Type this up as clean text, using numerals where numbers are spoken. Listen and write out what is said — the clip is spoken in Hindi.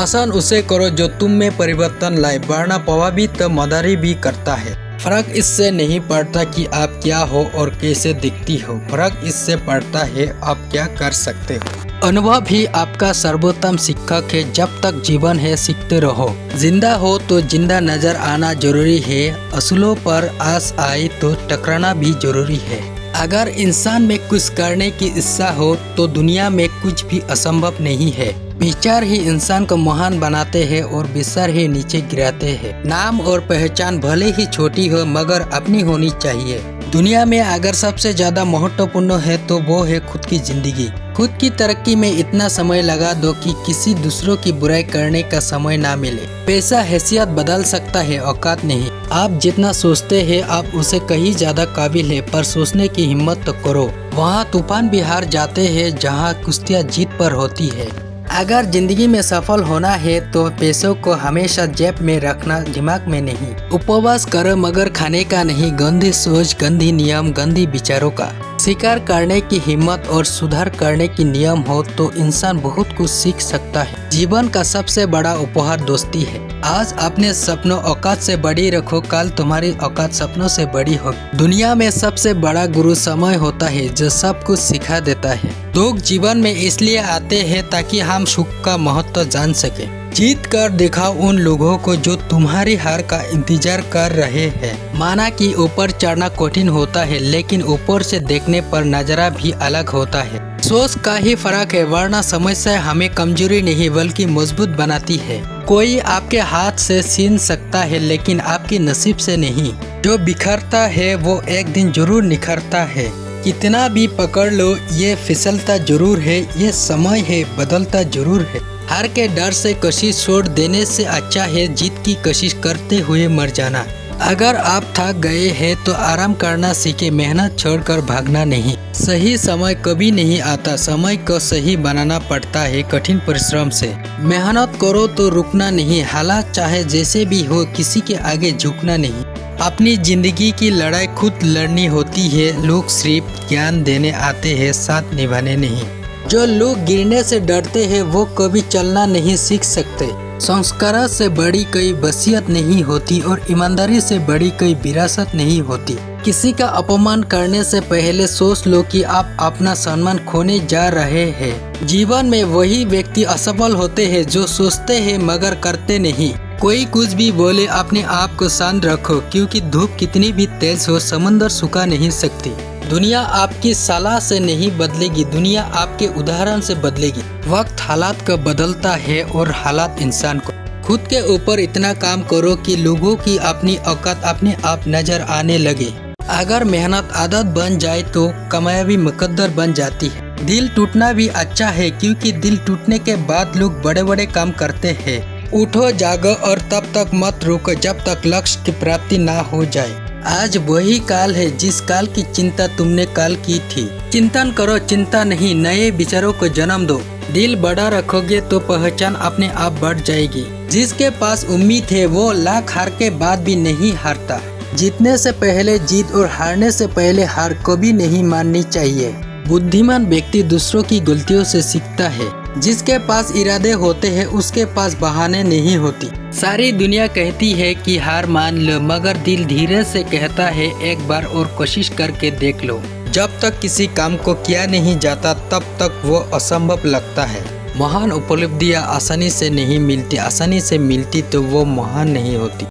पसंद उसे करो जो तुम में परिवर्तन लाए, वरना प्रभावित मदारी भी करता है। फर्क इससे नहीं पड़ता कि आप क्या हो और कैसे दिखती हो, फर्क इससे पड़ता है आप क्या कर सकते हो। अनुभव ही आपका सर्वोत्तम शिक्षक है। जब तक जीवन है सीखते रहो। जिंदा हो तो जिंदा नजर आना जरूरी है। असूलों पर आस आई तो टकराना भी जरूरी है। अगर इंसान में कुछ करने की इच्छा हो तो दुनिया में कुछ भी असंभव नहीं है। विचार ही इंसान को महान बनाते हैं और विचार ही नीचे गिराते हैं। नाम और पहचान भले ही छोटी हो मगर अपनी होनी चाहिए। दुनिया में अगर सबसे ज्यादा महत्वपूर्ण है तो वो है खुद की जिंदगी। खुद की तरक्की में इतना समय लगा दो कि किसी दूसरों की बुराई करने का समय ना मिले। पैसा हैसियत बदल सकता है, औकात नहीं। आप जितना सोचते हैं आप उसे कहीं ज्यादा काबिल है, पर सोचने की हिम्मत तो करो। वहाँ तूफान भी हार जाते हैं जहाँ कुश्तियाँ जीत पर होती है। अगर जिंदगी में सफल होना है तो पैसों को हमेशा जेब में रखना, दिमाग में नहीं। उपवास करो मगर खाने का नहीं। गंदी सोच, गंदी नियम, गंदी विचारों का। स्वीकार करने की हिम्मत और सुधार करने की नियम हो तो इंसान बहुत कुछ सीख सकता है। जीवन का सबसे बड़ा उपहार दोस्ती है। आज अपने सपनों औकात से बड़ी रखो, कल तुम्हारी औकात सपनों से बड़ी हो। दुनिया में सबसे बड़ा गुरु समय होता है जो सब कुछ सिखा देता है। दुख जीवन में इसलिए आते हैं ताकि हम सुख का महत्व जान सके। जीत कर दिखाओ उन लोगों को जो तुम्हारी हार का इंतजार कर रहे हैं। माना कि ऊपर चढ़ना कठिन होता है लेकिन ऊपर से देखने पर नजारा भी अलग होता है। सोच का ही फर्क है, वरना समस्या हमें कमजोरी नहीं बल्कि मजबूत बनाती है। कोई आपके हाथ से छीन सकता है लेकिन आपकी नसीब से नहीं। जो बिखरता है वो एक दिन जरूर निखरता है। कितना भी पकड़ लो ये फिसलता जरूर है। ये समय है बदलता जरूर है। हार के डर से कोशिश छोड़ देने से अच्छा है जीत की कोशिश करते हुए मर जाना। अगर आप थक गए हैं तो आराम करना सीखे, मेहनत छोड़कर भागना नहीं। सही समय कभी नहीं आता, समय को सही बनाना पड़ता है कठिन परिश्रम से। मेहनत करो तो रुकना नहीं। हालात चाहे जैसे भी हो किसी के आगे झुकना नहीं। अपनी जिंदगी की लड़ाई खुद लड़नी होती है। लोग सिर्फ ज्ञान देने आते हैं, साथ निभाने नहीं। जो लोग गिरने से डरते हैं वो कभी चलना नहीं सीख सकते। संस्कार से बड़ी कोई वसीयत नहीं होती और ईमानदारी से बड़ी कोई विरासत नहीं होती। किसी का अपमान करने से पहले सोच लो कि आप अपना सम्मान खोने जा रहे हैं। जीवन में वही व्यक्ति असफल होते हैं जो सोचते हैं मगर करते नहीं। कोई कुछ भी बोले अपने आप को शांत रखो, क्योंकि धूप कितनी भी तेज हो समुद्र सुखा नहीं सकती। दुनिया आपकी सलाह से नहीं बदलेगी, दुनिया आपके उदाहरण से बदलेगी। वक्त हालात को बदलता है और हालात इंसान को। खुद के ऊपर इतना काम करो कि लोगों की अपनी औकात अपने आप नजर आने लगे। अगर मेहनत आदत बन जाए तो कामयाबी मुकद्दर बन जाती है। दिल टूटना भी अच्छा है, क्योंकि दिल टूटने के बाद लोग बड़े बड़े काम करते हैं। उठो जागो और तब तक मत रुको जब तक लक्ष्य की प्राप्ति ना हो जाए। आज वही काल है जिस काल की चिंता तुमने कल की थी। चिंतन करो, चिंता नहीं, नए विचारों को जन्म दो। दिल बड़ा रखोगे तो पहचान अपने आप बढ़ जाएगी। जिसके पास उम्मीद है वो लाख हार के बाद भी नहीं हारता। जीतने से पहले जीत और हारने से पहले हार कभी नहीं माननी चाहिए। बुद्धिमान व्यक्ति दूसरों की गलतियों से सीखता है। जिसके पास इरादे होते हैं उसके पास बहाने नहीं होती। सारी दुनिया कहती है कि हार मान लो, मगर दिल धीरे से कहता है एक बार और कोशिश करके देख लो। जब तक किसी काम को किया नहीं जाता तब तक वो असंभव लगता है। महान उपलब्धियां आसानी से नहीं मिलती, आसानी से मिलती तो वो महान नहीं होती।